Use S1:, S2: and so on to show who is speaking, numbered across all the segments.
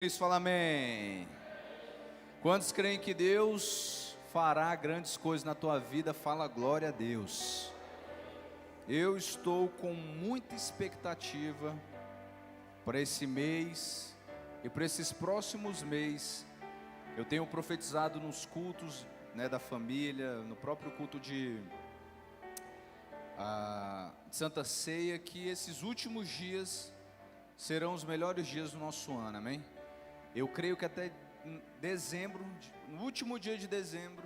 S1: Isso, fala amém. Quantos creem que Deus fará grandes coisas na tua vida? Fala glória a Deus. Eu estou com muita expectativa para esse mês e para esses próximos meses. Eu tenho profetizado nos cultos, da família, no próprio culto de Santa Ceia, que esses últimos dias serão os melhores dias do nosso ano, amém? Eu creio que até dezembro, no último dia de dezembro,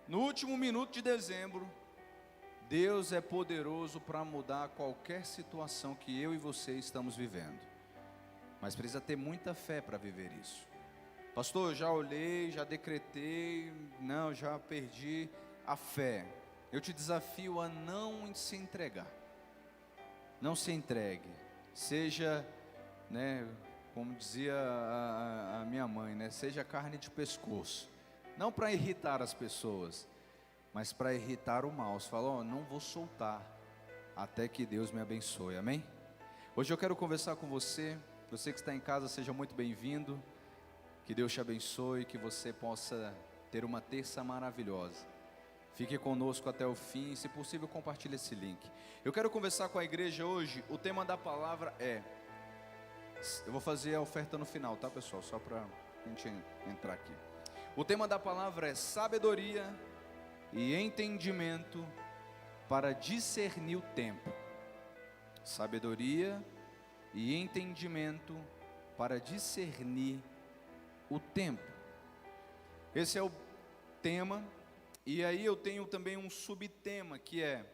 S1: no último minuto de dezembro, Deus é poderoso para mudar qualquer situação que eu e você estamos vivendo. Mas precisa ter muita fé para viver isso. Pastor, já olhei, já decretei, não, já perdi a fé. Eu te desafio a não se entregar. Não se entregue. Seja, como dizia a minha mãe, seja carne de pescoço. Não para irritar as pessoas, mas para irritar o mal. Você fala, não vou soltar até que Deus me abençoe, amém? Hoje eu quero conversar com você. Você que está em casa, seja muito bem-vindo. Que Deus te abençoe, que você possa ter uma terça maravilhosa. Fique conosco até o fim, se possível compartilhe esse link. Eu quero conversar com a igreja hoje. O tema da palavra é... Eu vou fazer a oferta no final, tá, pessoal? Só para a gente entrar aqui. O tema da palavra é sabedoria e entendimento para discernir o tempo. Sabedoria e entendimento para discernir o tempo. Esse é o tema. E aí eu tenho também um subtema que é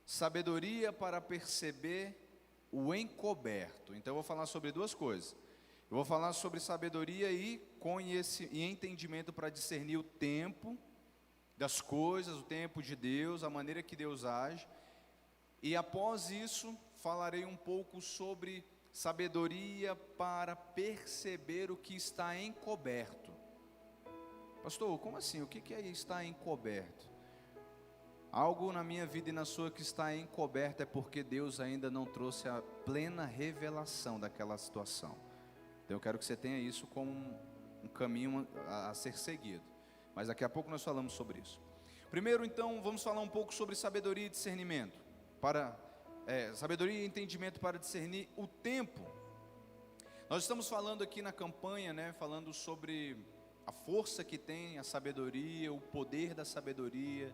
S1: sabedoria para perceber o encoberto. Então eu vou falar sobre duas coisas. Eu vou falar sobre sabedoria e entendimento para discernir o tempo das coisas, o tempo de Deus, a maneira que Deus age. E após isso, falarei um pouco sobre sabedoria para perceber o que está encoberto. Pastor, como assim? O que é estar encoberto? Algo na minha vida e na sua que está encoberto é porque Deus ainda não trouxe a plena revelação daquela situação. Então eu quero que você tenha isso como um caminho a ser seguido. Mas daqui a pouco nós falamos sobre isso. Primeiro então vamos falar um pouco sobre sabedoria e discernimento. Sabedoria e entendimento para discernir o tempo. Nós estamos falando aqui na campanha, falando sobre a força que tem a sabedoria, o poder da sabedoria.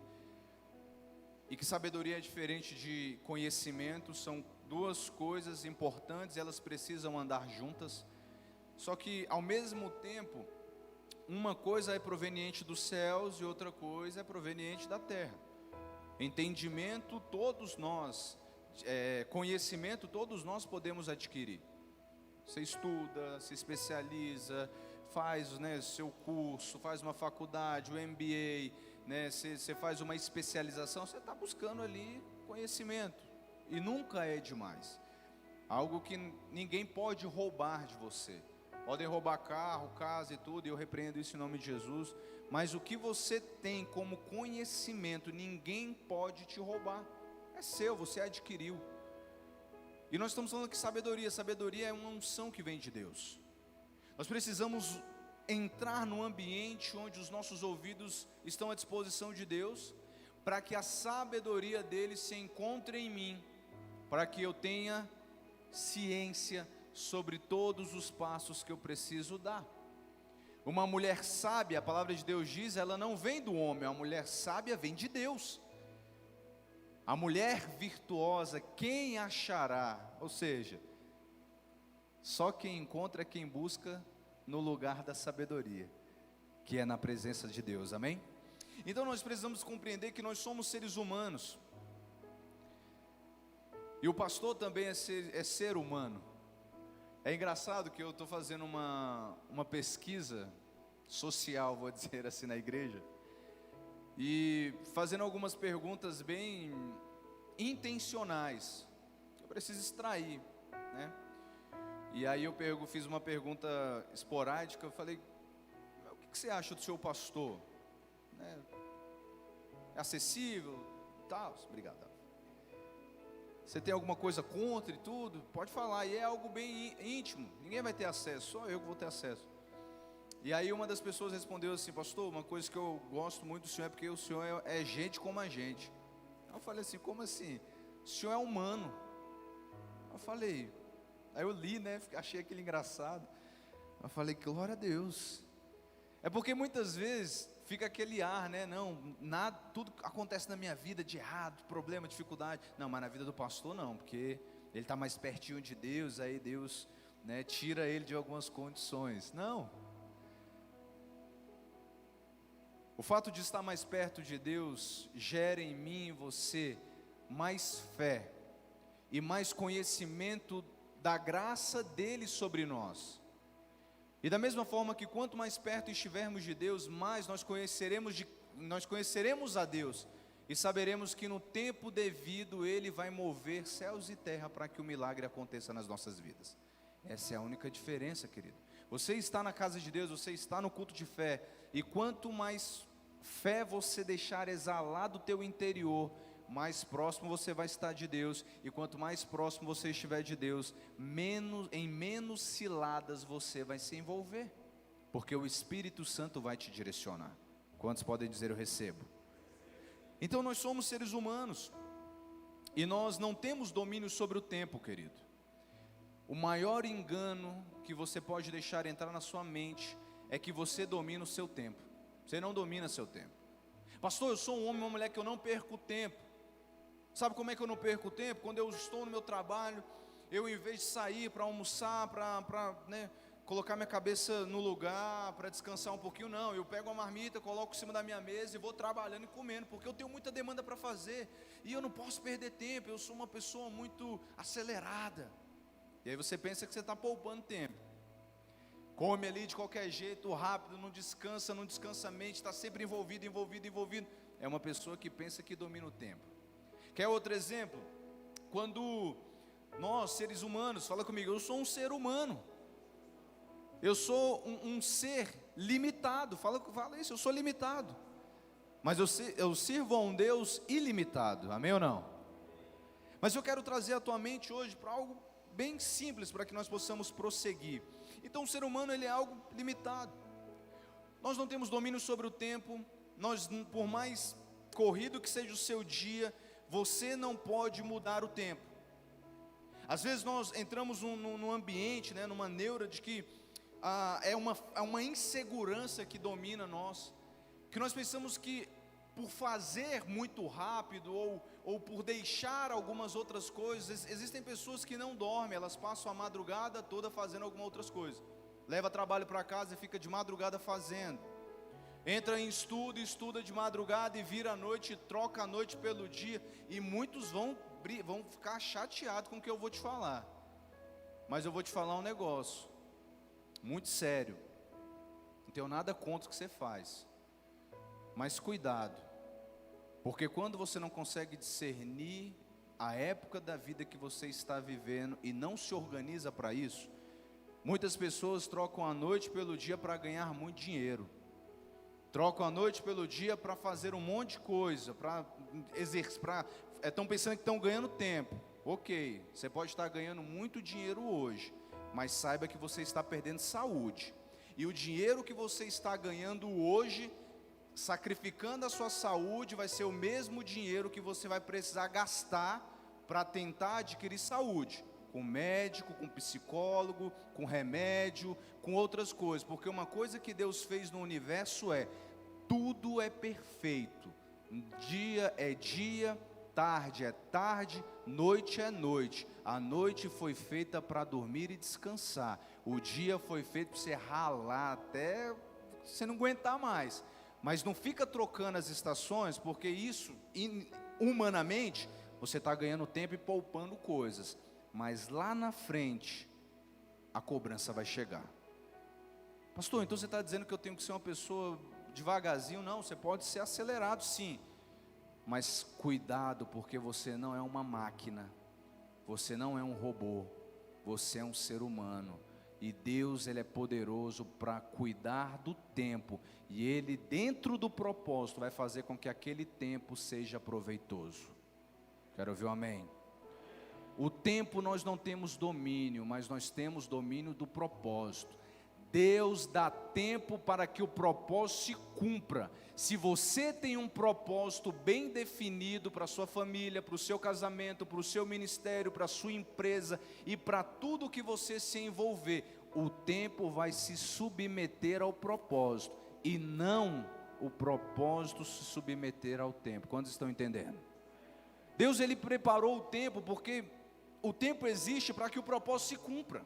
S1: E que sabedoria é diferente de conhecimento, são duas coisas importantes, elas precisam andar juntas. Só que ao mesmo tempo, uma coisa é proveniente dos céus e outra coisa é proveniente da terra. Entendimento, todos nós, conhecimento, todos nós podemos adquirir. Você estuda, se especializa, faz seu curso, faz uma faculdade, o MBA, você faz uma especialização, você está buscando ali conhecimento, e nunca é demais, algo que ninguém pode roubar de você. Podem roubar carro, casa e tudo, e eu repreendo isso em nome de Jesus, mas o que você tem como conhecimento, ninguém pode te roubar, é seu, você adquiriu. E nós estamos falando que sabedoria é uma unção que vem de Deus. Nós precisamos entrar no ambiente onde os nossos ouvidos estão à disposição de Deus, para que a sabedoria dele se encontre em mim, para que eu tenha ciência sobre todos os passos que eu preciso dar. Uma mulher sábia, a palavra de Deus diz, ela não vem do homem, a mulher sábia vem de Deus. A mulher virtuosa, quem achará? Ou seja, só quem encontra é quem busca no lugar da sabedoria, que é na presença de Deus, amém? Então nós precisamos compreender que nós somos seres humanos, e o pastor também é ser humano. É engraçado que eu estou fazendo uma pesquisa social, vou dizer assim, na igreja, e fazendo algumas perguntas bem intencionais, eu preciso extrair, E aí eu fiz uma pergunta esporádica, eu falei, o que você acha do seu pastor? É acessível? Tal? Obrigado. Você tem alguma coisa contra e tudo? Pode falar, e é algo bem íntimo, ninguém vai ter acesso, só eu que vou ter acesso. E aí uma das pessoas respondeu assim: pastor, uma coisa que eu gosto muito do senhor é porque o senhor é gente como a gente. Eu falei assim: como assim? O senhor é humano. Eu falei, aí eu li, né, achei aquele engraçado. Eu falei, glória a Deus. É porque muitas vezes fica aquele ar, né, não, nada, tudo acontece na minha vida de errado, problema, dificuldade. Não, mas na vida do pastor não, porque ele está mais pertinho de Deus, aí Deus, né, tira ele de algumas condições. Não. O fato de estar mais perto de Deus gera em mim e em você mais fé e mais conhecimento da graça dele sobre nós. E da mesma forma que quanto mais perto estivermos de Deus, mais nós conheceremos a Deus e saberemos que no tempo devido Ele vai mover céus e terra para que o milagre aconteça nas nossas vidas. Essa é a única diferença, querido. Você está na casa de Deus, você está no culto de fé, e quanto mais fé você deixar exalar do teu interior, mais próximo você vai estar de Deus, e quanto mais próximo você estiver de Deus, em menos ciladas você vai se envolver, porque o Espírito Santo vai te direcionar. Quantos podem dizer eu recebo? Então nós somos seres humanos, e nós não temos domínio sobre o tempo, querido. O maior engano que você pode deixar entrar na sua mente é que você domina o seu tempo. Você não domina seu tempo. Pastor, eu sou um homem, uma mulher que eu não perco tempo. Sabe como é que eu não perco tempo? Quando eu estou no meu trabalho, eu em vez de sair para almoçar, para colocar minha cabeça no lugar, para descansar um pouquinho, não, eu pego a marmita, coloco em cima da minha mesa e vou trabalhando e comendo, porque eu tenho muita demanda para fazer, e eu não posso perder tempo, eu sou uma pessoa muito acelerada. E aí você pensa que você está poupando tempo. Come ali de qualquer jeito, rápido, não descansa a mente, está sempre envolvido. É uma pessoa que pensa que domina o tempo. Quer outro exemplo? Quando nós, seres humanos, fala comigo, eu sou um ser humano. Eu sou um ser limitado, fala isso, eu sou limitado. Mas eu sirvo a um Deus ilimitado, amém ou não? Mas eu quero trazer a tua mente hoje para algo bem simples, para que nós possamos prosseguir. Então o ser humano, ele é algo limitado. Nós não temos domínio sobre o tempo. Nós, por mais corrido que seja o seu dia, você não pode mudar o tempo. Às vezes nós entramos num ambiente, numa neura de que é uma insegurança que domina nós, que nós pensamos que por fazer muito rápido ou por deixar algumas outras coisas, existem pessoas que não dormem, elas passam a madrugada toda fazendo algumas outras coisas, leva trabalho para casa e fica de madrugada fazendo, entra em estudo, estuda de madrugada e vira a noite, troca a noite pelo dia, e muitos vão ficar chateados com o que eu vou te falar, mas eu vou te falar um negócio muito sério, não tenho nada contra o que você faz, mas cuidado, porque quando você não consegue discernir a época da vida que você está vivendo e não se organiza para isso, muitas pessoas trocam a noite pelo dia para ganhar muito dinheiro, trocam a noite pelo dia para fazer um monte de coisa, para exercer, estão pensando que estão ganhando tempo. Ok, você pode estar ganhando muito dinheiro hoje, mas saiba que você está perdendo saúde, e o dinheiro que você está ganhando hoje, sacrificando a sua saúde, vai ser o mesmo dinheiro que você vai precisar gastar para tentar adquirir saúde, com médico, com psicólogo, com remédio, com outras coisas, porque uma coisa que Deus fez no universo tudo é perfeito, dia é dia, tarde é tarde, noite é noite. A noite foi feita para dormir e descansar, o dia foi feito para você ralar até você não aguentar mais. Mas não fica trocando as estações, porque isso, humanamente, você está ganhando tempo e poupando coisas. Mas lá na frente, a cobrança vai chegar. Pastor, então você está dizendo que eu tenho que ser uma pessoa devagarzinho? Não, você pode ser acelerado sim. Mas cuidado, porque você não é uma máquina. Você não é um robô. Você é um ser humano. E Deus, Ele é poderoso para cuidar do tempo, e Ele, dentro do propósito, vai fazer com que aquele tempo seja proveitoso. Quero ouvir um amém. O tempo nós não temos domínio, mas nós temos domínio do propósito. Deus dá tempo para que o propósito se cumpra. Se você tem um propósito bem definido para a sua família, para o seu casamento, para o seu ministério, para a sua empresa e para tudo que você se envolver, o tempo vai se submeter ao propósito e não o propósito se submeter ao tempo. Quantos estão entendendo? Deus, ele preparou o tempo porque o tempo existe para que o propósito se cumpra.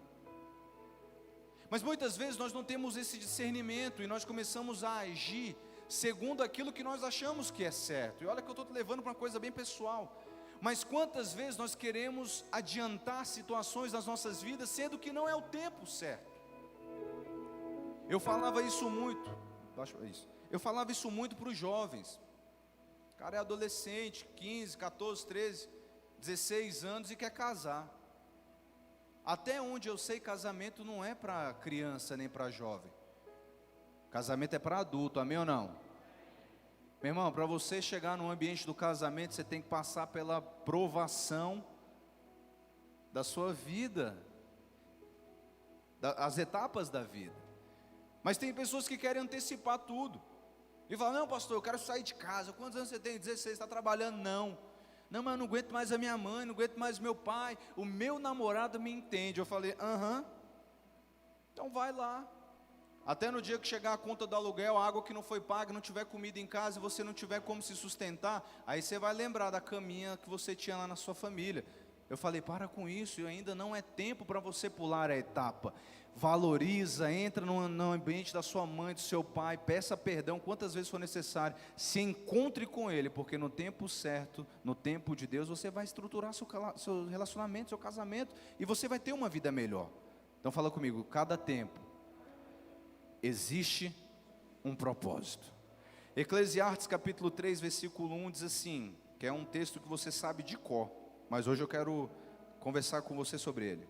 S1: Mas muitas vezes nós não temos esse discernimento e nós começamos a agir segundo aquilo que nós achamos que é certo. E olha que eu estou te levando para uma coisa bem pessoal. Mas quantas vezes nós queremos adiantar situações nas nossas vidas, sendo que não é o tempo certo? Eu falava isso muito. Eu falava isso muito para os jovens. O cara é adolescente, 15, 14, 13, 16 anos e quer casar. Até onde eu sei, casamento não é para criança nem para jovem. Casamento é para adulto, amém ou não? Meu irmão, para você chegar no ambiente do casamento, você tem que passar pela provação da sua vida, as etapas da vida. Mas tem pessoas que querem antecipar tudo. E falam, não pastor, eu quero sair de casa. Quantos anos você tem? 16, está trabalhando? Não, mas eu não aguento mais a minha mãe, não aguento mais meu pai, o meu namorado me entende. Eu falei, então vai lá. Até no dia que chegar a conta do aluguel, a água que não foi paga, não tiver comida em casa e você não tiver como se sustentar, aí você vai lembrar da caminha que você tinha lá na sua família. Eu falei, para com isso, e ainda não é tempo para você pular a etapa. Valoriza, entra no ambiente da sua mãe, do seu pai, peça perdão quantas vezes for necessário, se encontre com ele, porque no tempo certo, no tempo de Deus, você vai estruturar seu relacionamento, seu casamento, e você vai ter uma vida melhor. Então fala comigo, cada tempo existe um propósito. Eclesiastes capítulo 3, versículo 1 diz assim, que é um texto que você sabe de cor, mas hoje eu quero conversar com você sobre ele.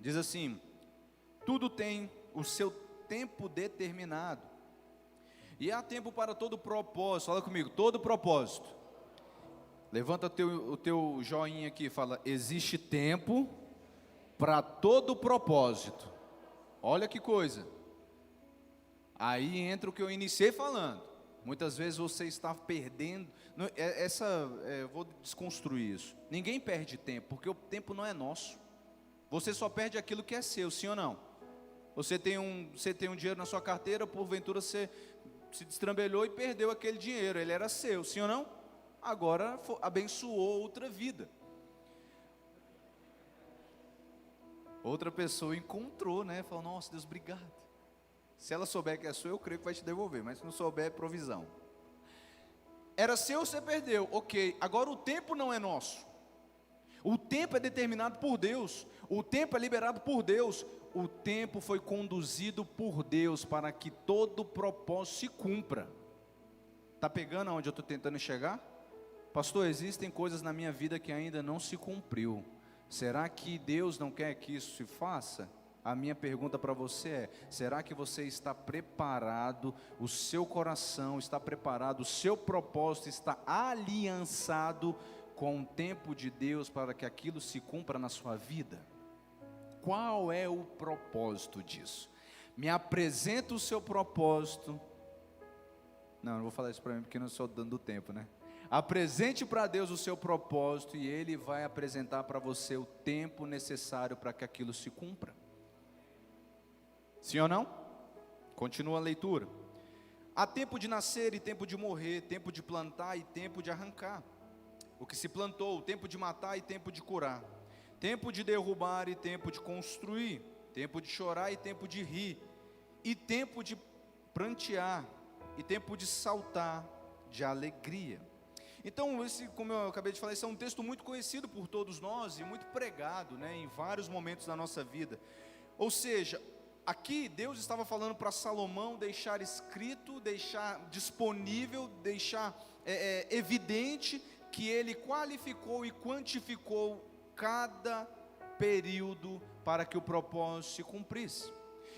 S1: Diz assim, tudo tem o seu tempo determinado, e há tempo para todo propósito. Fala comigo, todo propósito. Levanta o teu joinha aqui e fala, existe tempo para todo propósito. Olha que coisa. Aí entra o que eu iniciei falando. Muitas vezes você está perdendo. Vou desconstruir isso. Ninguém perde tempo, porque o tempo não é nosso. Você só perde aquilo que é seu, sim ou não? Você tem um dinheiro na sua carteira, porventura você se destrambelhou e perdeu aquele dinheiro. Ele era seu, sim ou não? Agora abençoou outra vida. Outra pessoa encontrou, né? Falou, nossa, Deus, obrigado. Se ela souber que é sua, eu creio que vai te devolver. Mas se não souber, é provisão. Era seu, você perdeu. Ok, agora o tempo não é nosso. O tempo é determinado por Deus. O tempo é liberado por Deus. O tempo foi conduzido por Deus para que todo propósito se cumpra. Está pegando aonde eu estou tentando chegar? Pastor, existem coisas na minha vida que ainda não se cumpriu. Será que Deus não quer que isso se faça? A minha pergunta para você é, será que você está preparado, o seu coração está preparado, o seu propósito está aliançado com o tempo de Deus para que aquilo se cumpra na sua vida? Qual é o propósito disso? Me apresenta o seu propósito. Não vou falar isso para mim porque não estou dando tempo, né? Apresente para Deus o seu propósito e Ele vai apresentar para você o tempo necessário para que aquilo se cumpra. Sim ou não? Continua a leitura. Há tempo de nascer e tempo de morrer, tempo de plantar e tempo de arrancar o que se plantou, tempo de matar e tempo de curar, tempo de derrubar e tempo de construir, tempo de chorar e tempo de rir, e tempo de prantear e tempo de saltar de alegria. Então, como eu acabei de falar, esse é um texto muito conhecido por todos nós e muito pregado, né, em vários momentos da nossa vida. Ou seja, aqui Deus estava falando para Salomão deixar escrito, deixar disponível, deixar evidente que ele qualificou e quantificou cada período para que o propósito se cumprisse.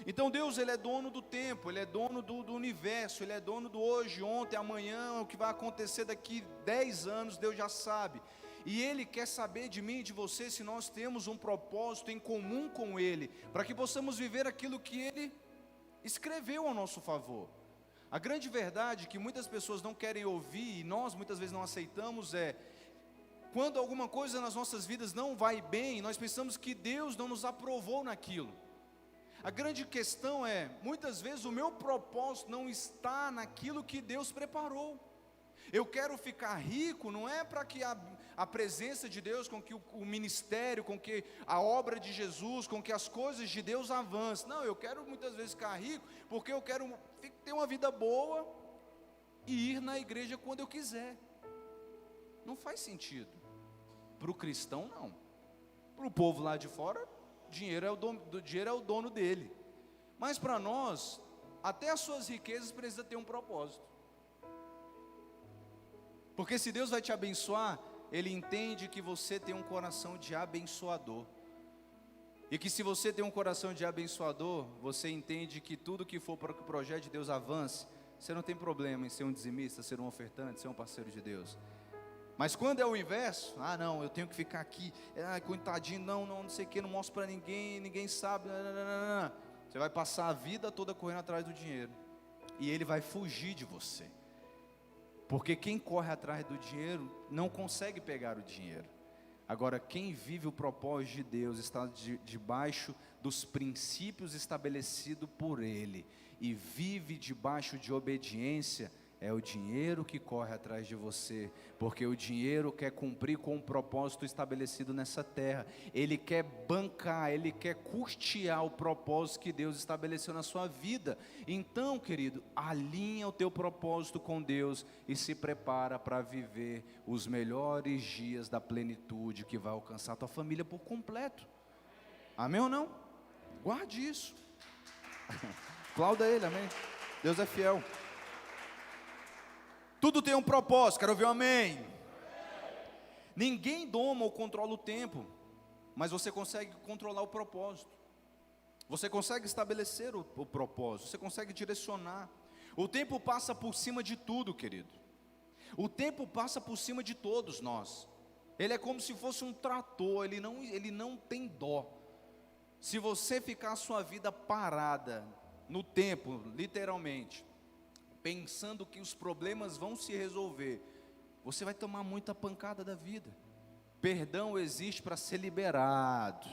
S1: Então Deus, Ele é dono do tempo, Ele é dono do universo, Ele é dono do hoje, ontem, amanhã, o que vai acontecer daqui 10 anos, Deus já sabe. E Ele quer saber de mim e de você se nós temos um propósito em comum com Ele, para que possamos viver aquilo que Ele escreveu ao nosso favor. A grande verdade que muitas pessoas não querem ouvir, e nós muitas vezes não aceitamos, é quando alguma coisa nas nossas vidas não vai bem, nós pensamos que Deus não nos aprovou naquilo. A grande questão é, muitas vezes o meu propósito não está naquilo que Deus preparou. Eu quero ficar rico, não é para que a presença de Deus, com que o ministério, com que a obra de Jesus, com que as coisas de Deus avancem. Não, eu quero muitas vezes ficar rico, porque eu quero ter uma vida boa e ir na igreja quando eu quiser. Não faz sentido. Para o cristão, não. Para o povo lá de fora, dinheiro é o dono dele. Mas para nós, até as suas riquezas precisam ter um propósito. Porque se Deus vai te abençoar, Ele entende que você tem um coração de abençoador. E que se você tem um coração de abençoador, você entende que tudo que for para que o projeto de Deus avance, você não tem problema em ser um dizimista, ser um ofertante, ser um parceiro de Deus. Mas quando é o inverso, não, eu tenho que ficar aqui, coitadinho, não sei o que, não mostro para ninguém, ninguém sabe, não. Você vai passar a vida toda correndo atrás do dinheiro, e ele vai fugir de você, porque quem corre atrás do dinheiro, não consegue pegar o dinheiro. Agora, quem vive o propósito de Deus, está debaixo dos princípios estabelecidos por Ele, e vive debaixo de obediência, é o dinheiro que corre atrás de você, porque o dinheiro quer cumprir com o propósito estabelecido nessa terra. Ele quer bancar, ele quer custear o propósito que Deus estabeleceu na sua vida. Então, querido, alinha o teu propósito com Deus e se prepara para viver os melhores dias da plenitude que vai alcançar a tua família por completo. Amém ou não? Guarde isso. Aplauda ele, amém? Deus é fiel. Tudo tem um propósito, quero ouvir um amém. Ninguém doma ou controla o tempo, mas você consegue controlar o propósito. Você consegue estabelecer o propósito, você consegue direcionar. O tempo passa por cima de tudo, querido. O tempo passa por cima de todos nós. Ele é como se fosse um trator, ele não tem dó. Se você ficar a sua vida parada no tempo, literalmente, pensando que os problemas vão se resolver, você vai tomar muita pancada da vida. Perdão existe para ser liberado,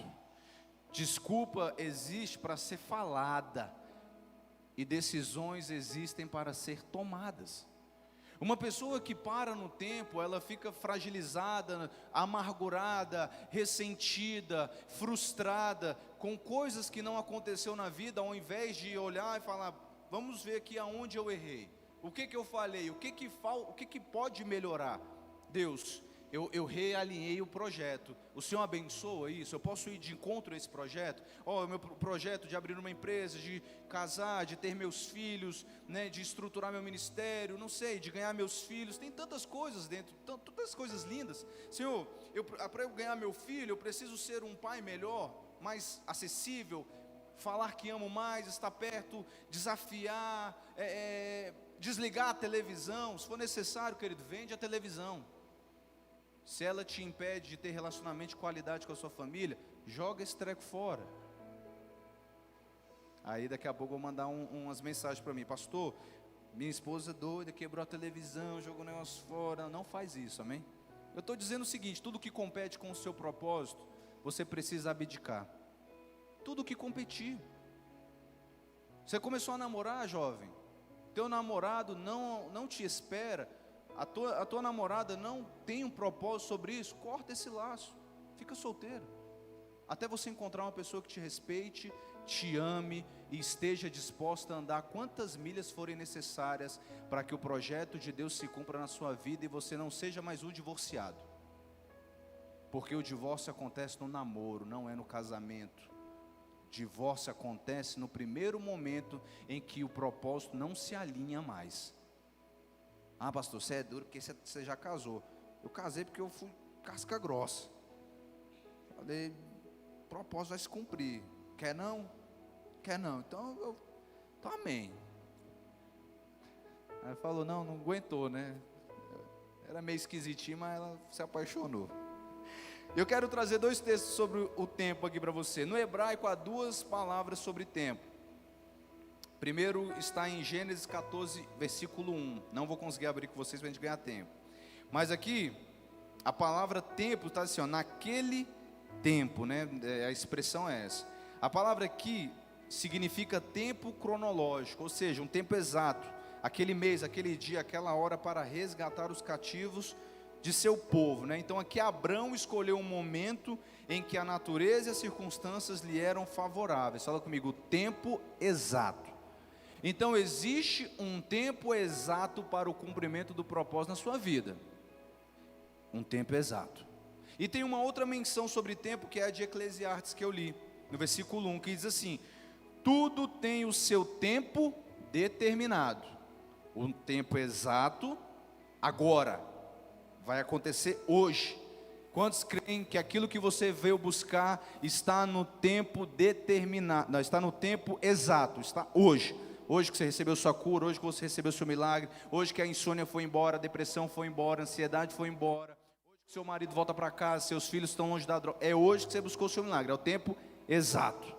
S1: desculpa existe para ser falada, e decisões existem para ser tomadas. Uma pessoa que para no tempo, ela fica fragilizada, amargurada, ressentida, frustrada, com coisas que não aconteceu na vida, ao invés de olhar e falar, vamos ver aqui aonde eu errei, o que eu falei, o que pode melhorar. Deus, eu realinhei o projeto, o Senhor abençoa isso, eu posso ir de encontro a esse projeto? O meu projeto de abrir uma empresa, de casar, de ter meus filhos, né, de estruturar meu ministério, não sei, de ganhar meus filhos, tem tantas coisas dentro, tantas coisas lindas. Senhor, para eu ganhar meu filho, eu preciso ser um pai melhor, mais acessível, falar que amo mais, estar perto, desafiar, desligar a televisão, se for necessário, querido, vende a televisão. Se ela te impede de ter relacionamento de qualidade com a sua família, joga esse treco fora. Aí daqui a pouco eu vou mandar umas mensagens para mim, pastor, minha esposa é doida, quebrou a televisão, jogou o negócio fora. Não faz isso, amém? Eu estou dizendo o seguinte, tudo que compete com o seu propósito, você precisa abdicar. Tudo que competir. Você começou a namorar, jovem, teu namorado não te espera, a tua namorada não tem um propósito sobre isso, corta esse laço, fica solteiro, até você encontrar uma pessoa que te respeite, te ame e esteja disposta a andar quantas milhas forem necessárias para que o projeto de Deus se cumpra na sua vida e você não seja mais um divorciado, porque o divórcio acontece no namoro, não é no casamento. Divórcio acontece no primeiro momento em que o propósito não se alinha mais. Pastor, você é duro porque você já casou. Eu casei porque eu fui casca grossa. Falei, o propósito vai se cumprir. Quer não? Quer não? Então amém. Aí falou, não aguentou, né? Era meio esquisitinho, mas ela se apaixonou. Eu quero trazer 2 textos sobre o tempo aqui para você. No hebraico há 2 palavras sobre tempo. Primeiro está em Gênesis 14, versículo 1. Não vou conseguir abrir com vocês para a gente ganhar tempo. Mas aqui, a palavra tempo está assim, ó, naquele tempo, né? A expressão é essa. A palavra aqui significa tempo cronológico, ou seja, um tempo exato. Aquele mês, aquele dia, aquela hora para resgatar os cativos de seu povo, né? Então aqui Abrão escolheu um momento em que a natureza e as circunstâncias lhe eram favoráveis. Fala comigo, tempo exato. Então existe um tempo exato para o cumprimento do propósito na sua vida. Um tempo exato. E tem uma outra menção sobre tempo, que é a de Eclesiastes, que eu li, no versículo 1, que diz assim: tudo tem o seu tempo determinado. Um tempo exato, agora, vai acontecer hoje. Quantos creem que aquilo que você veio buscar está no tempo determinado, não, está no tempo exato, está hoje? Hoje que você recebeu sua cura, hoje que você recebeu seu milagre, hoje que a insônia foi embora, a depressão foi embora, a ansiedade foi embora, hoje que seu marido volta para casa, seus filhos estão longe da droga. É hoje que você buscou o seu milagre, é o tempo exato.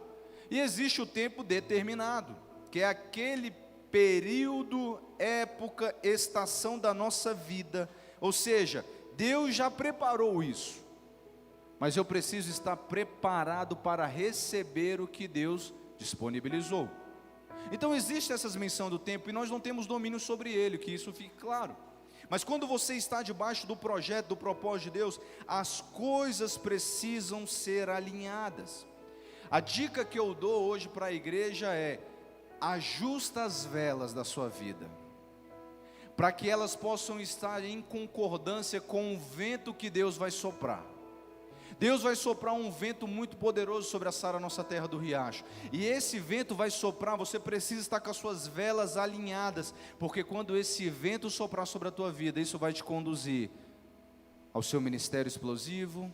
S1: E existe o tempo determinado, que é aquele período, época, estação da nossa vida. Ou seja, Deus já preparou isso, mas eu preciso estar preparado para receber o que Deus disponibilizou. Então existe essa menção do tempo e nós não temos domínio sobre ele, que isso fique claro. Mas quando você está debaixo do projeto, do propósito de Deus, as coisas precisam ser alinhadas. A dica que eu dou hoje para a igreja é: ajusta as velas da sua vida, para que elas possam estar em concordância com o vento que Deus vai soprar. Deus vai soprar um vento muito poderoso sobre a Sara, nossa terra do riacho. E esse vento vai soprar, você precisa estar com as suas velas alinhadas, porque quando esse vento soprar sobre a tua vida, isso vai te conduzir ao seu ministério explosivo,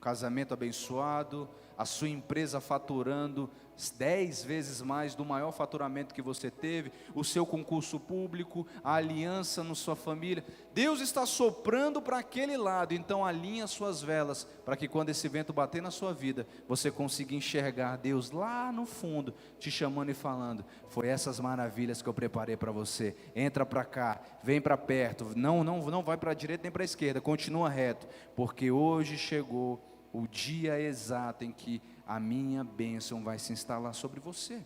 S1: casamento abençoado, a sua empresa faturando 10 vezes mais do maior faturamento que você teve, o seu concurso público, a aliança na sua família. Deus está soprando para aquele lado, então alinhe as suas velas, para que quando esse vento bater na sua vida, você consiga enxergar Deus lá no fundo, te chamando e falando: foi essas maravilhas que eu preparei para você, entra para cá, vem para perto, não vai para a direita nem para a esquerda, continua reto, porque hoje chegou o dia exato em que a minha bênção vai se instalar sobre você.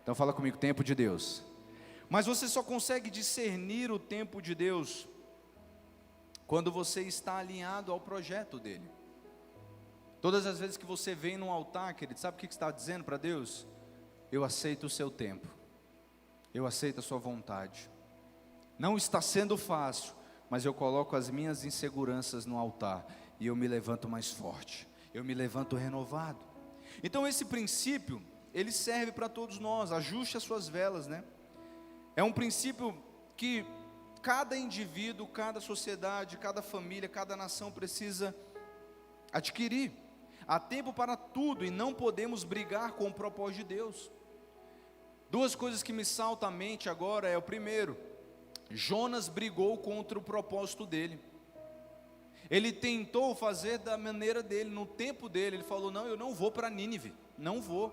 S1: Então fala comigo, tempo de Deus. Mas você só consegue discernir o tempo de Deus quando você está alinhado ao projeto dele. Todas as vezes que você vem no altar, querido, sabe o que está dizendo para Deus? Eu aceito o seu tempo, eu aceito a sua vontade. Não está sendo fácil, mas eu coloco as minhas inseguranças no altar e eu me levanto mais forte, eu me levanto renovado. Então esse princípio, ele serve para todos nós. Ajuste as suas velas, né? É um princípio que cada indivíduo, cada sociedade, cada família, cada nação precisa adquirir. Há tempo para tudo e não podemos brigar com o propósito de Deus. 2 coisas que me saltam à mente agora é: o primeiro, Jonas brigou contra o propósito dele. Ele tentou fazer da maneira dele, no tempo dele. Ele falou: não, eu não vou para Nínive, não vou,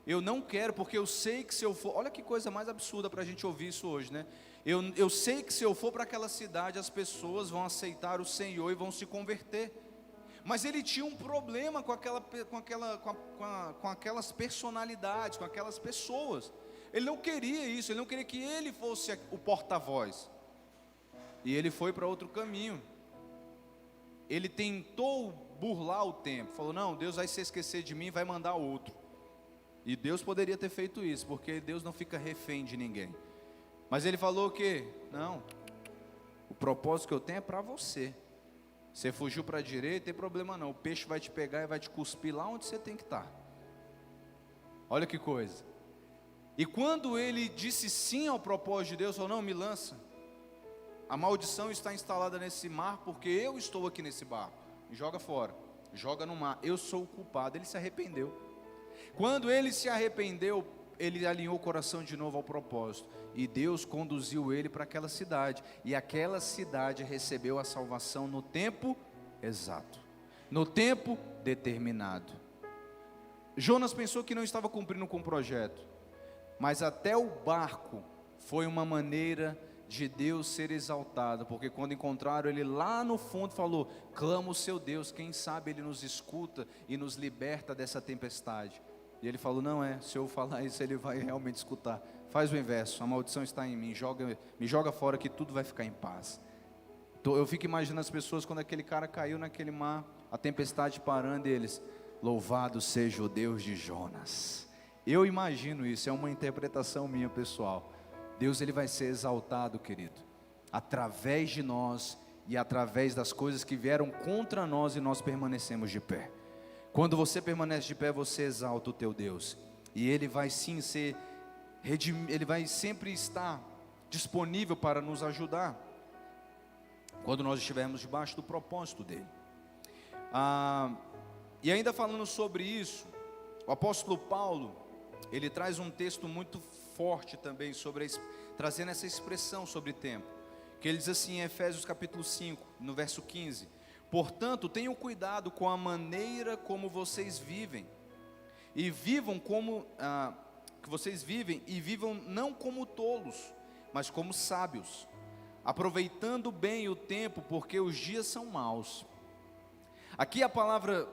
S1: eu não quero, porque eu sei que se eu for, olha que coisa mais absurda para a gente ouvir isso hoje, né? Eu sei que se eu for para aquela cidade, as pessoas vão aceitar o Senhor e vão se converter. Mas ele tinha um problema com aquelas personalidades, com aquelas pessoas. Ele não queria isso, ele não queria que ele fosse o porta-voz. E ele foi para outro caminho. Ele tentou burlar o tempo, falou: não, Deus vai se esquecer de mim e vai mandar outro. E Deus poderia ter feito isso, porque Deus não fica refém de ninguém. Mas ele falou que, não, o propósito que eu tenho é para você. Você fugiu para a direita, não tem problema não, o peixe vai te pegar e vai te cuspir lá onde você tem que estar. Olha que coisa. E quando ele disse sim ao propósito de Deus, falou: não, me lança. A maldição está instalada nesse mar, porque eu estou aqui nesse barco. Me joga fora, joga no mar, eu sou o culpado. Ele se arrependeu. Quando ele se arrependeu, ele alinhou o coração de novo ao propósito. E Deus conduziu ele para aquela cidade. E aquela cidade recebeu a salvação no tempo exato. no tempo determinado. Jonas pensou que não estava cumprindo com o projeto, mas até o barco foi uma maneira de Deus ser exaltado, porque quando encontraram ele lá no fundo, falou: clama o seu Deus, quem sabe ele nos escuta e nos liberta dessa tempestade. E ele falou: não se eu falar isso ele vai realmente escutar. Faz o inverso, a maldição está em mim, me joga fora que tudo vai ficar em paz. Então, eu fico imaginando as pessoas quando aquele cara caiu naquele mar, a tempestade parando, e eles: louvado seja o Deus de Jonas. Eu imagino isso, é uma interpretação minha pessoal. Deus, ele vai ser exaltado, querido, através de nós e através das coisas que vieram contra nós, e nós permanecemos de pé. Quando você permanece de pé, você exalta o teu Deus, e ele vai sim ser ele vai sempre estar disponível para nos ajudar, quando nós estivermos debaixo do propósito dele. E ainda falando sobre isso, o apóstolo Paulo, ele traz um texto muito forte também, trazendo essa expressão sobre tempo, que ele diz assim em Efésios capítulo 5, no verso 15: portanto, tenham cuidado com a maneira como vocês vivem, e vivam vivam não como tolos, mas como sábios, aproveitando bem o tempo, porque os dias são maus. Aqui a palavra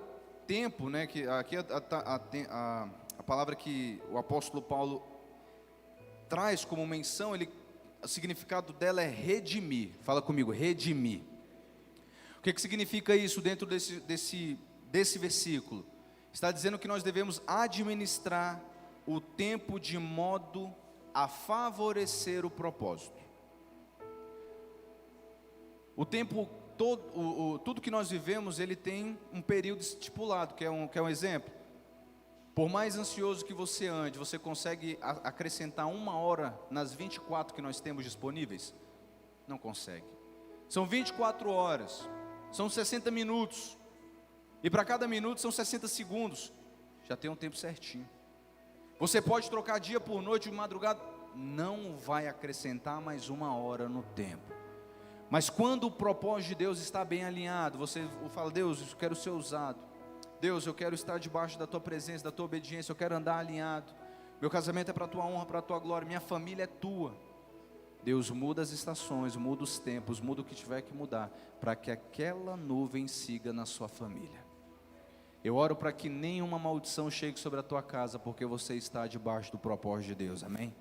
S1: tempo, né, que aqui a palavra que o apóstolo Paulo traz como menção, o significado dela é redimir. Fala comigo, redimir. O que significa isso dentro desse versículo? Está dizendo que nós devemos administrar o tempo de modo a favorecer o propósito. O tempo todo, tudo que nós vivemos, ele tem um período estipulado. Quer um exemplo? Por mais ansioso que você ande, você consegue acrescentar 1 hora nas 24 que nós temos disponíveis? Não consegue. São 24 horas, são 60 minutos, e para cada minuto são 60 segundos, já tem um tempo certinho. Você pode trocar dia por noite, de madrugada, não vai acrescentar mais 1 hora no tempo. Mas quando o propósito de Deus está bem alinhado, você fala: Deus, eu quero ser usado. Deus, eu quero estar debaixo da tua presença, da tua obediência, eu quero andar alinhado. Meu casamento é para a tua honra, para a tua glória, minha família é tua. Deus muda as estações, muda os tempos, muda o que tiver que mudar, para que aquela nuvem siga na sua família. Eu oro para que nenhuma maldição chegue sobre a tua casa, porque você está debaixo do propósito de Deus, amém?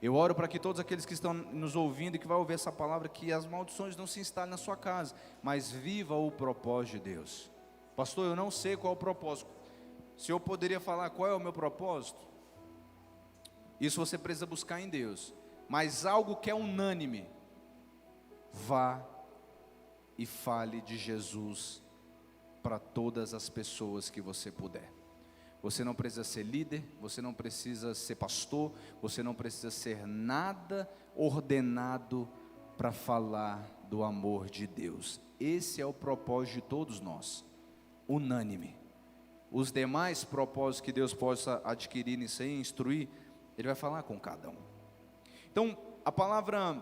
S1: Eu oro para que todos aqueles que estão nos ouvindo e que vão ouvir essa palavra, que as maldições não se instalem na sua casa, mas viva o propósito de Deus. Pastor, eu não sei qual é o propósito. Se eu poderia falar qual é o meu propósito, isso você precisa buscar em Deus. Mas algo que é unânime: vá e fale de Jesus para todas as pessoas que você puder. Você não precisa ser líder, você não precisa ser pastor, você não precisa ser nada ordenado para falar do amor de Deus. Esse é o propósito de todos nós, unânime. Os demais propósitos que Deus possa adquirir nisso aí, instruir, Ele vai falar com cada um. Então, a palavra,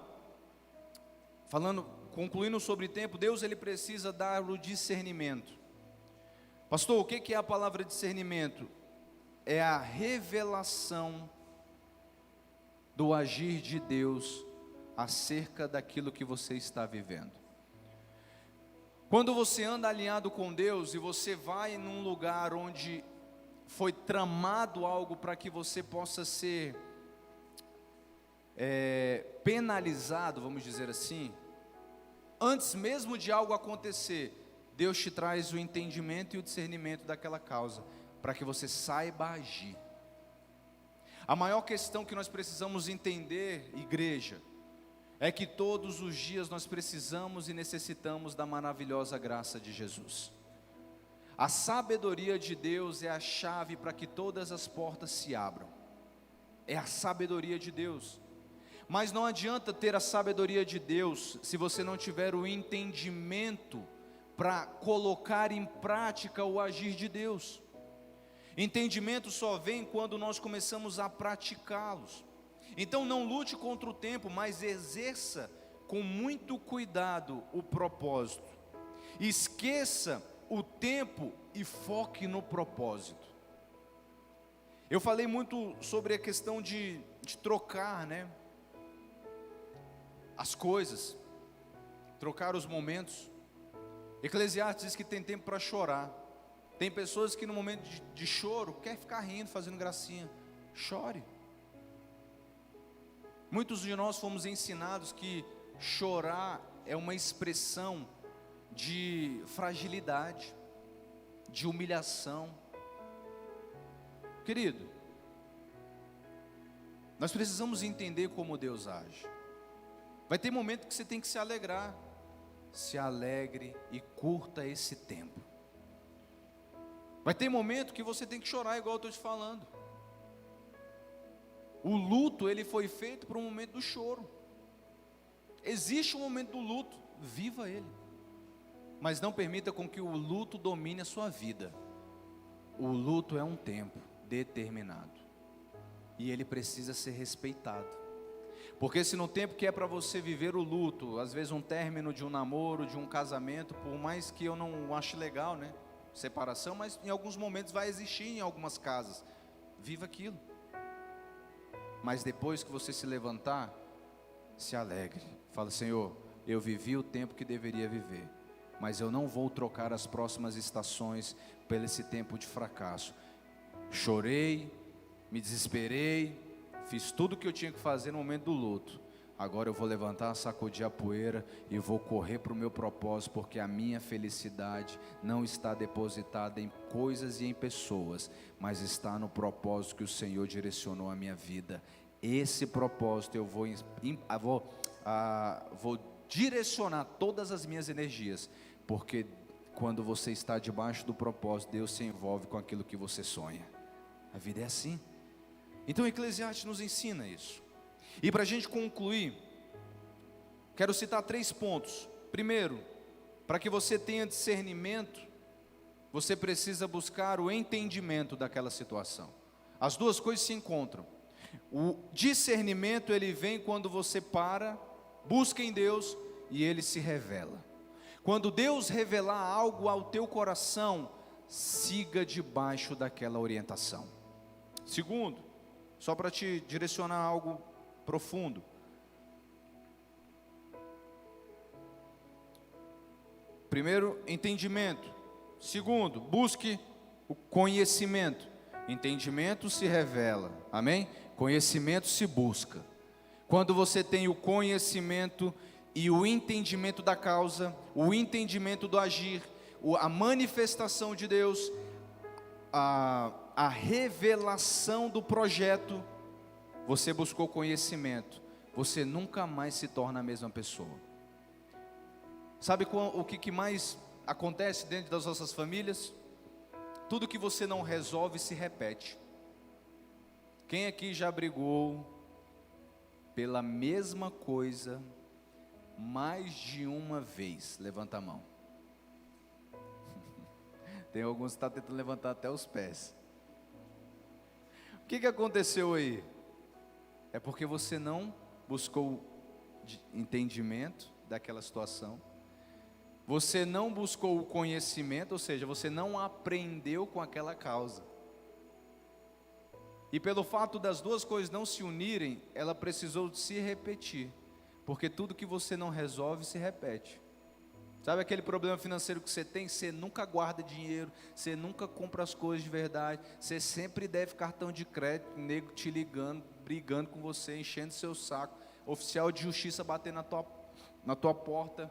S1: concluindo sobre tempo, Deus, Ele precisa dar o discernimento. Pastor, o que é a palavra discernimento? É a revelação do agir de Deus acerca daquilo que você está vivendo. Quando você anda alinhado com Deus e você vai num lugar onde foi tramado algo para que você possa ser penalizado, vamos dizer assim, antes mesmo de algo acontecer, Deus te traz o entendimento e o discernimento daquela causa, para que você saiba agir. A maior questão que nós precisamos entender, igreja, é que todos os dias nós precisamos e necessitamos da maravilhosa graça de Jesus. A sabedoria de Deus é a chave para que todas as portas se abram. É a sabedoria de Deus. Mas não adianta ter a sabedoria de Deus se você não tiver o entendimento para colocar em prática o agir de Deus. Entendimento só vem quando nós começamos a praticá-los. Então não lute contra o tempo, mas exerça com muito cuidado o propósito. Esqueça o tempo e foque no propósito. Eu falei muito sobre a questão de trocar, né? As coisas, trocar os momentos. Eclesiastes diz que tem tempo para chorar. Tem pessoas que no momento de choro quer ficar rindo, fazendo gracinha. Chore. Muitos de nós fomos ensinados que chorar é uma expressão de fragilidade, de humilhação. Querido, nós precisamos entender como Deus age. Vai ter momento que você tem que se alegrar. Se alegre e curta esse tempo. Vai ter momento que você tem que chorar, igual eu estou te falando. O luto, ele foi feito para um momento do choro. Existe um momento do luto, viva ele. Mas não permita com que o luto domine a sua vida. O luto é um tempo determinado. E ele precisa ser respeitado. Porque se no tempo que é para você viver o luto, às vezes um término de um namoro, de um casamento, por mais que eu não ache legal, né? Separação, mas em alguns momentos vai existir em algumas casas. Viva aquilo. Mas depois que você se levantar, se alegre. Fala, Senhor, eu vivi o tempo que deveria viver, mas eu não vou trocar as próximas estações por esse tempo de fracasso. Chorei, me desesperei, fiz tudo o que eu tinha que fazer no momento do luto. Agora eu vou levantar, sacudir a poeira e vou correr para o meu propósito, porque a minha felicidade não está depositada em coisas e em pessoas, mas está no propósito que o Senhor direcionou a minha vida. Esse propósito eu vou direcionar todas as minhas energias, porque quando você está debaixo do propósito, Deus se envolve com aquilo que você sonha. A vida é assim. Então Eclesiastes nos ensina isso. E para a gente concluir, quero citar 3 pontos. Primeiro, para que você tenha discernimento, você precisa buscar o entendimento daquela situação. As duas coisas se encontram. O discernimento, ele vem quando você para, busca em Deus e ele se revela. Quando Deus revelar algo ao teu coração, siga debaixo daquela orientação. Segundo, só para te direcionar algo profundo. Primeiro, entendimento. Segundo, busque o conhecimento. Entendimento se revela, amém? Conhecimento se busca. Quando você tem o conhecimento e o entendimento da causa, o entendimento do agir, a manifestação de Deus, a revelação do projeto, você buscou conhecimento, você nunca mais se torna a mesma pessoa. Sabe o que mais acontece dentro das nossas famílias? Tudo que você não resolve se repete. Quem aqui já brigou pela mesma coisa mais de uma vez? Levanta a mão. Tem alguns que estão tentando levantar até os pés. O que aconteceu aí? É porque você não buscou entendimento daquela situação. Você não buscou o conhecimento, ou seja, você não aprendeu com aquela causa. E pelo fato das duas coisas não se unirem, ela precisou se repetir. Porque tudo que você não resolve se repete. Sabe aquele problema financeiro que você tem? Você nunca guarda dinheiro, você nunca compra as coisas de verdade, você sempre deve cartão de crédito, nego te ligando, brigando com você, enchendo seu saco, oficial de justiça batendo na tua porta,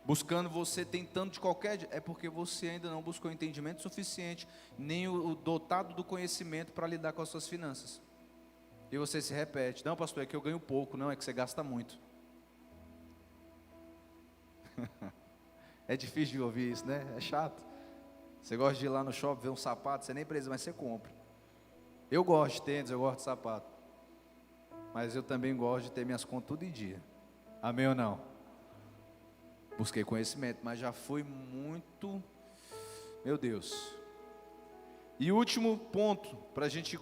S1: buscando você, tentando de qualquer jeito. É porque você ainda não buscou entendimento suficiente, nem o dotado do conhecimento para lidar com as suas finanças. E você se repete: não, pastor, é que eu ganho pouco. Não, é que você gasta muito. É difícil de ouvir isso, né? É chato. Você gosta de ir lá no shopping ver um sapato, você nem precisa, mas você compra. Eu gosto de tênis, eu gosto de sapato, mas eu também gosto de ter minhas contas tudo em dia. Amém ou não? Busquei conhecimento, mas já fui muito, meu Deus. E último ponto, para a gente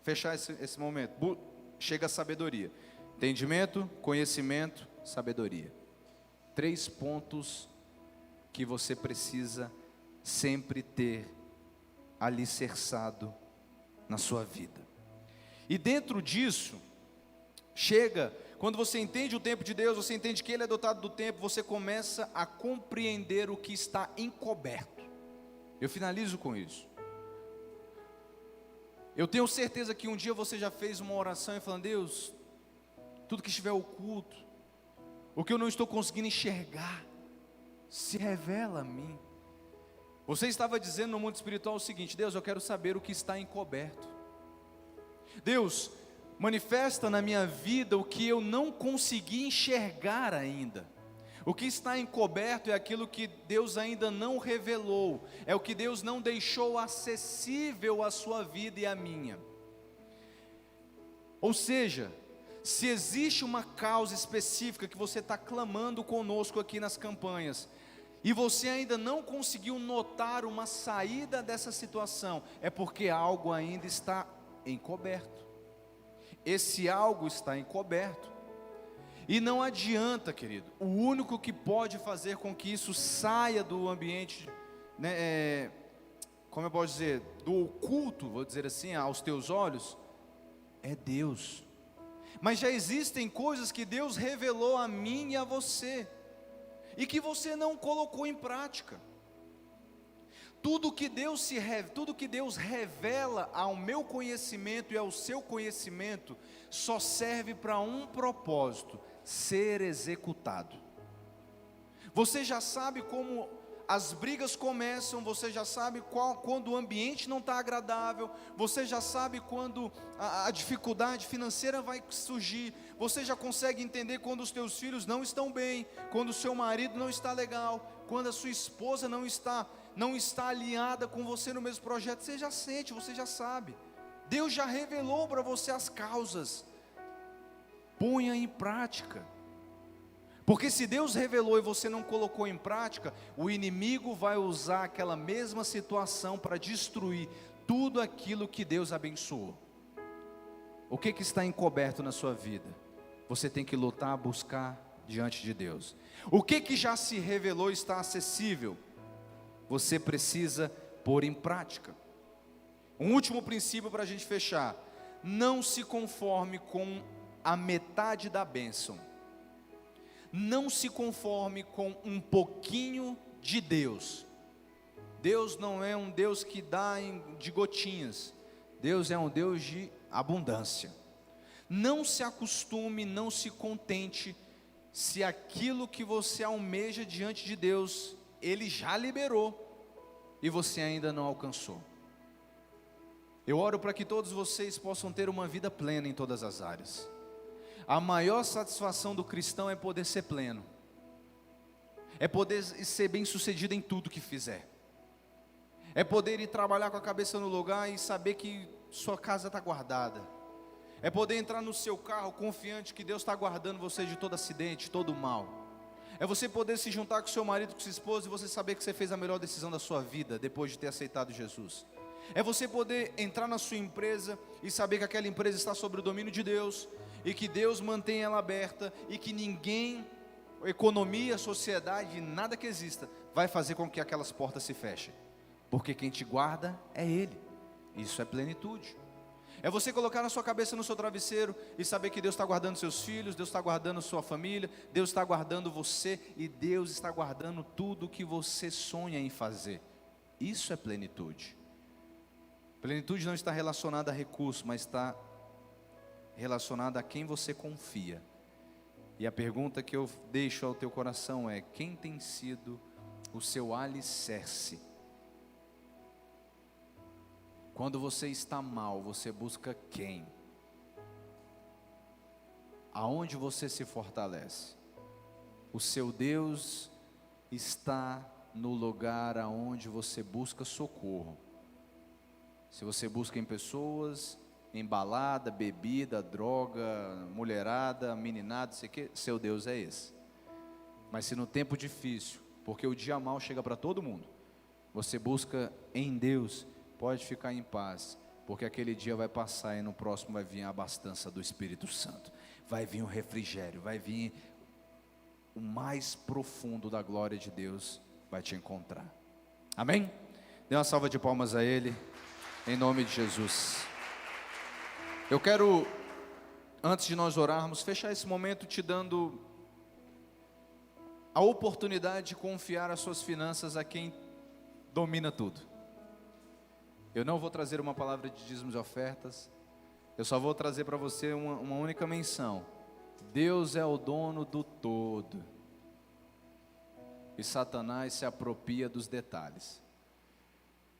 S1: fechar esse momento, chega a sabedoria. Entendimento, conhecimento, sabedoria. 3 pontos que você precisa sempre ter alicerçado na sua vida. E dentro disso, quando você entende o tempo de Deus, você entende que Ele é dotado do tempo, você começa a compreender o que está encoberto. Eu finalizo com isso. Eu tenho certeza que um dia você já fez uma oração e falando: Deus, tudo que estiver oculto, o que eu não estou conseguindo enxergar, se revela a mim. Você estava dizendo no mundo espiritual o seguinte: Deus, eu quero saber o que está encoberto. Deus, manifesta na minha vida o que eu não consegui enxergar ainda. O que está encoberto é aquilo que Deus ainda não revelou, é o que Deus não deixou acessível à sua vida e à minha. Ou seja, se existe uma causa específica que você está clamando conosco aqui nas campanhas, e você ainda não conseguiu notar uma saída dessa situação, é porque algo ainda está encoberto. Esse algo está encoberto. E não adianta, querido, o único que pode fazer com que isso saia do ambiente, né, como eu posso dizer, do oculto, vou dizer assim, aos teus olhos, é Deus. Mas já existem coisas que Deus revelou a mim e a você, e que você não colocou em prática. Tudo que Deus revela ao meu conhecimento e ao seu conhecimento, só serve para um propósito: ser executado. Você já sabe como as brigas começam, você já sabe quando o ambiente não está agradável, você já sabe quando a dificuldade financeira vai surgir, você já consegue entender quando os teus filhos não estão bem, quando o seu marido não está legal, quando a sua esposa não está alinhada com você no mesmo projeto. Você já sente, você já sabe. Deus já revelou para você as causas. Ponha em prática. Porque se Deus revelou e você não colocou em prática, o inimigo vai usar aquela mesma situação para destruir tudo aquilo que Deus abençoou. O que está encoberto na sua vida? Você tem que lutar, buscar diante de Deus. O que já se revelou está acessível? Você precisa pôr em prática. Um último princípio para a gente fechar: não se conforme com a metade da bênção. Não se conforme com um pouquinho de Deus. Deus não é um Deus que dá de gotinhas. Deus é um Deus de abundância. Não se acostume, não se contente se aquilo que você almeja diante de Deus, Ele já liberou e você ainda não alcançou. Eu oro para que todos vocês possam ter uma vida plena em todas as áreas. A maior satisfação do cristão é poder ser pleno, é poder ser bem sucedido em tudo que fizer, é poder ir trabalhar com a cabeça no lugar e saber que sua casa está guardada, é poder entrar no seu carro confiante que Deus está guardando você de todo acidente, de todo mal. É você poder se juntar com seu marido, com sua esposa, e você saber que você fez a melhor decisão da sua vida depois de ter aceitado Jesus. É você poder entrar na sua empresa e saber que aquela empresa está sob o domínio de Deus, e que Deus mantém ela aberta, e que ninguém, economia, sociedade, nada que exista, vai fazer com que aquelas portas se fechem, porque quem te guarda é Ele. Isso é plenitude. É você colocar na sua cabeça, no seu travesseiro, e saber que Deus está guardando seus filhos, Deus está guardando sua família, Deus está guardando você, e Deus está guardando tudo que você sonha em fazer. Isso é plenitude. Plenitude não está relacionada a recurso, mas está relacionada a quem você confia. E a pergunta que eu deixo ao teu coração é: quem tem sido o seu alicerce? Quando você está mal, você busca quem? Aonde você se fortalece? O seu Deus está no lugar aonde você busca socorro. Se você busca em pessoas, em balada, bebida, droga, mulherada, meninada, sei que, seu Deus é esse. Mas se no tempo difícil, porque o dia mau chega para todo mundo, você busca em Deus, pode ficar em paz, porque aquele dia vai passar e no próximo vai vir a abastança do Espírito Santo, vai vir o refrigério, vai vir o mais profundo da glória de Deus vai te encontrar. Amém? Dê uma salva de palmas a Ele, em nome de Jesus. Eu quero, antes de nós orarmos, fechar esse momento te dando a oportunidade de confiar as suas finanças a quem domina tudo. Eu não vou trazer uma palavra de dízimos e ofertas, eu só vou trazer para você uma única menção: Deus é o dono do todo, e Satanás se apropria dos detalhes.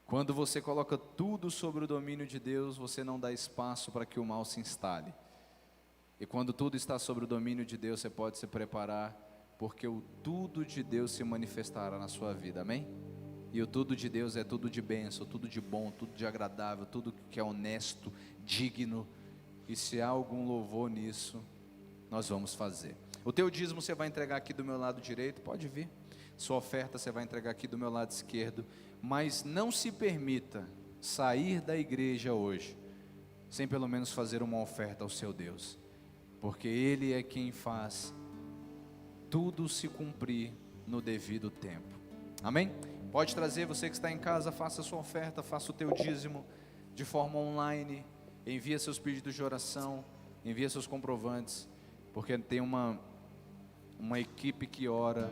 S1: Quando você coloca tudo sobre o domínio de Deus, você não dá espaço para que o mal se instale. E quando tudo está sobre o domínio de Deus, você pode se preparar, porque o tudo de Deus se manifestará na sua vida, amém? E o tudo de Deus é tudo de bênção, tudo de bom, tudo de agradável, tudo que é honesto, digno. E se há algum louvor nisso, nós vamos fazer. O teu dízimo você vai entregar aqui do meu lado direito, pode vir. Sua oferta você vai entregar aqui do meu lado esquerdo. Mas não se permita sair da igreja hoje sem pelo menos fazer uma oferta ao seu Deus, porque Ele é quem faz tudo se cumprir no devido tempo. Amém? Pode trazer, você que está em casa, faça a sua oferta, faça o teu dízimo de forma online, envia seus pedidos de oração, envia seus comprovantes, porque tem uma equipe que ora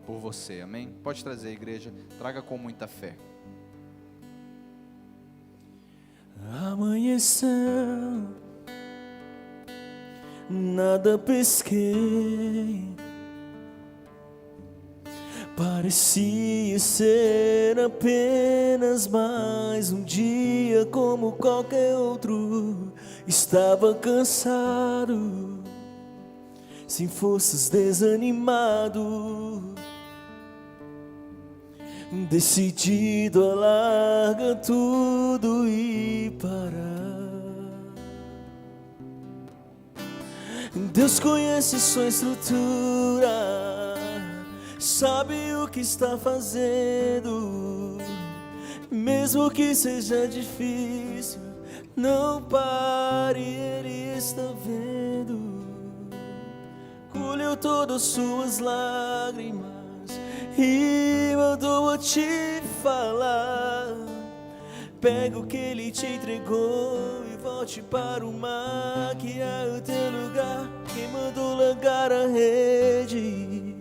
S1: por você, amém? Pode trazer, igreja, traga com muita fé.
S2: Amanheceu, nada pesquei, parecia ser apenas mais um dia como qualquer outro. Estava cansado, sem forças, desanimado, decidido a largar tudo e parar. Deus conhece sua estrutura, sabe o que está fazendo. Mesmo que seja difícil, não pare, Ele está vendo. Colheu todas suas lágrimas e mandou eu te falar. Pega o que Ele te entregou e volte para o mar, que é o teu lugar. Quem mandou largar a rede?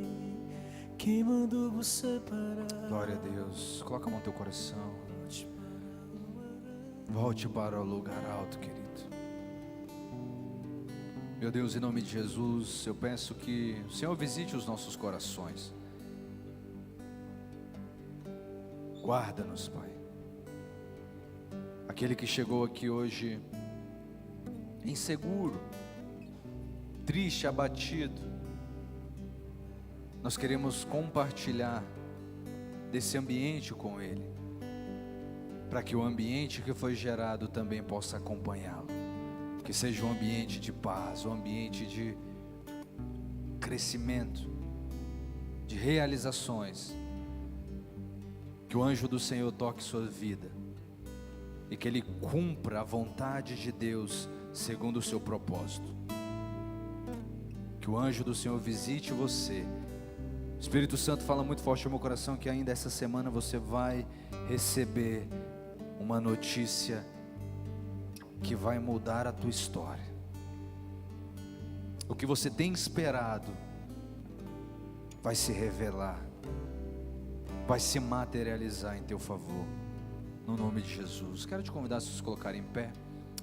S2: Quem mandou você parar?
S1: Glória a Deus. Coloca a mão no teu coração. Volte para o lugar alto, querido. Meu Deus, em nome de Jesus, eu peço que o Senhor visite os nossos corações. Guarda-nos, Pai. Aquele que chegou aqui hoje inseguro, triste, abatido, nós queremos compartilhar desse ambiente com Ele, para que o ambiente que foi gerado também possa acompanhá-lo, que seja um ambiente de paz, um ambiente de crescimento, de realizações, que o anjo do Senhor toque sua vida, e que Ele cumpra a vontade de Deus segundo o seu propósito. Que o anjo do Senhor visite você. O Espírito Santo fala muito forte no meu coração que ainda essa semana você vai receber uma notícia que vai mudar a tua história. O que você tem esperado vai se revelar, vai se materializar em teu favor, no nome de Jesus. Quero te convidar a se colocar em pé.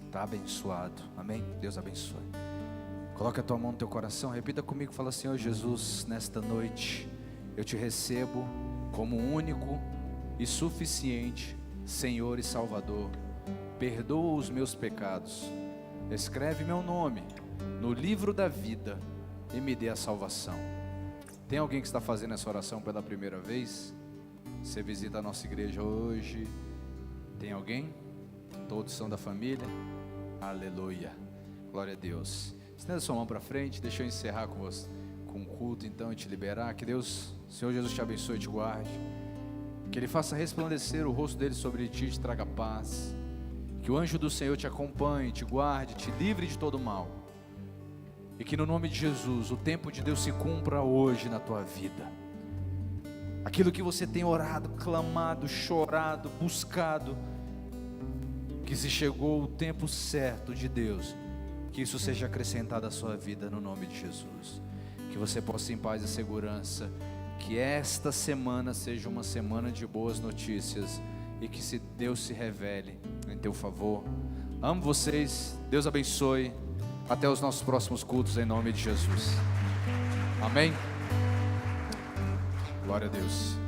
S1: Está abençoado, amém? Deus abençoe. Coloca a tua mão no teu coração, repita comigo, fala: Senhor Jesus, nesta noite eu te recebo como único e suficiente Senhor e Salvador. Perdoa os meus pecados, escreve meu nome no livro da vida e me dê a salvação. Tem alguém que está fazendo essa oração pela primeira vez? Você visita a nossa igreja hoje? Tem alguém? Todos são da família? Aleluia, glória a Deus. Estenda sua mão para frente, deixa eu encerrar com você, com o culto então, e te liberar. Que Deus, Senhor Jesus, te abençoe e te guarde, que Ele faça resplandecer o rosto dele sobre ti e te traga paz, que o anjo do Senhor te acompanhe, te guarde, te livre de todo mal, e que no nome de Jesus o tempo de Deus se cumpra hoje na tua vida. aquilo que você tem orado, clamado, chorado, buscado, que se chegou o tempo certo de Deus, que isso seja acrescentado à sua vida no nome de Jesus. Que você possa ir em paz e segurança, que esta semana seja uma semana de boas notícias e que Deus se revele em teu favor. Amo vocês, Deus abençoe, até os nossos próximos cultos em nome de Jesus. Amém? Glória a Deus.